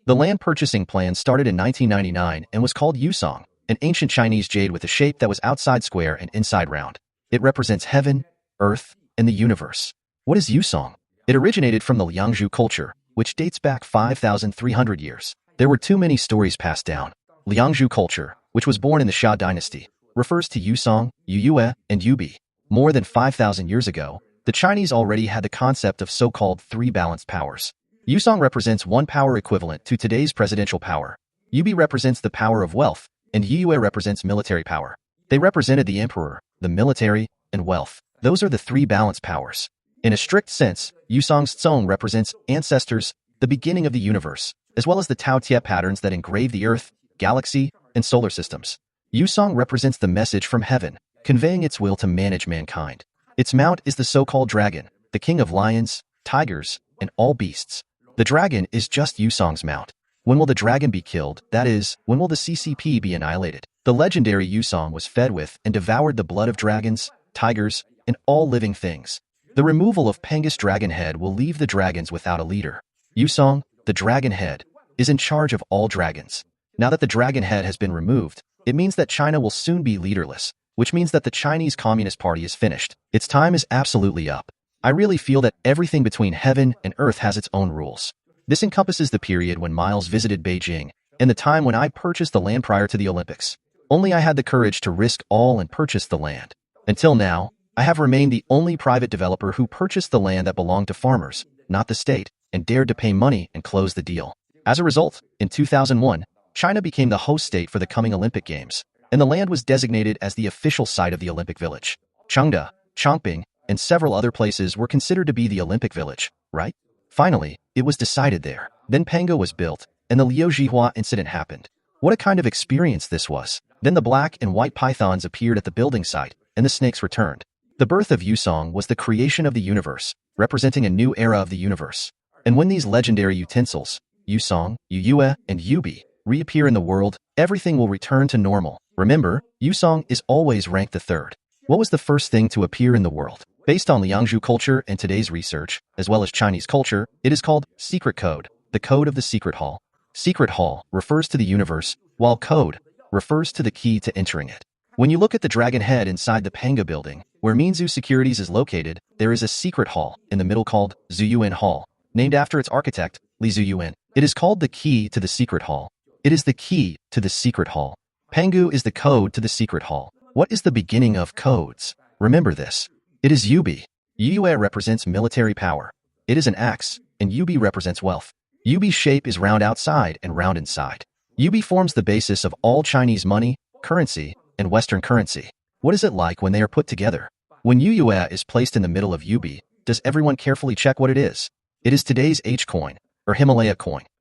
The land purchasing plan started in 1999 and was called Yusong, an ancient Chinese jade with a shape that was outside square and inside round. It represents heaven, earth, and the universe. What is Yusong? It originated from the Liangzhu culture, which dates back 5,300 years. There were too many stories passed down. Liangzhu culture, which was born in the Xia dynasty, refers to Yusong, Yuyue, and Yubi. More than 5,000 years ago, the Chinese already had the concept of so-called three balanced powers. Yusong represents one power equivalent to today's presidential power. Yubi represents the power of wealth, and Yuyue represents military power. They represented the emperor, the military, and wealth. Those are the three balanced powers. In a strict sense, Yusong's Zong represents ancestors, the beginning of the universe, as well as the Tao Tie patterns that engrave the Earth, galaxy, and solar systems. Yusong represents the message from heaven, conveying its will to manage mankind. Its mount is the so-called dragon, the king of lions, tigers, and all beasts. The dragon is just Yusong's mount. When will the dragon be killed? That is, when will the CCP be annihilated? The legendary Yusong was fed with and devoured the blood of dragons, tigers, and all living things. The removal of Pangu's dragon head will leave the dragons without a leader. Yusong, the dragon head, is in charge of all dragons. Now that the dragon head has been removed, it means that China will soon be leaderless, which means that the Chinese Communist Party is finished. Its time is absolutely up. I really feel that everything between heaven and earth has its own rules. This encompasses the period when Miles visited Beijing and the time when I purchased the land prior to the Olympics. Only I had the courage to risk all and purchase the land. Until now, I have remained the only private developer who purchased the land that belonged to farmers, not the state, and dared to pay money and close the deal. As a result, in 2001, China became the host state for the coming Olympic Games, and the land was designated as the official site of the Olympic Village. Chengde, Chongqing, and several other places were considered to be the Olympic Village, right? Finally, it was decided there. Then Pangu was built, and the Liu Zhihua incident happened. What a kind of experience this was. Then the black and white pythons appeared at the building site, and the snakes returned. The birth of Yusong was the creation of the universe, representing a new era of the universe. And when these legendary utensils, Yusong, Yuyue, and Yubi, reappear in the world, everything will return to normal. Remember, Yusong is always ranked the third. What was the first thing to appear in the world? Based on Liangzhu culture and today's research, as well as Chinese culture, it is called Secret Code, the Code of the Secret Hall. Secret Hall refers to the universe, while Code refers to the key to entering it. When you look at the dragon head inside the Pangu building, where Minzu Securities is located, there is a secret hall in the middle called Zuyuan Hall, named after its architect, Li Zuyuan. It is called the key to the secret hall. It is the key to the secret hall. Pangu is the code to the secret hall. What is the beginning of codes? Remember this. It is Yubi. Yuyue represents military power. It is an axe, and Yubi represents wealth. Yubi's shape is round outside and round inside. Yubi forms the basis of all Chinese money, currency, and Western currency. What is it like when they are put together? When Yuyue is placed in the middle of Yubi, does everyone carefully check what it is? It is today's H coin, or Himalaya coin.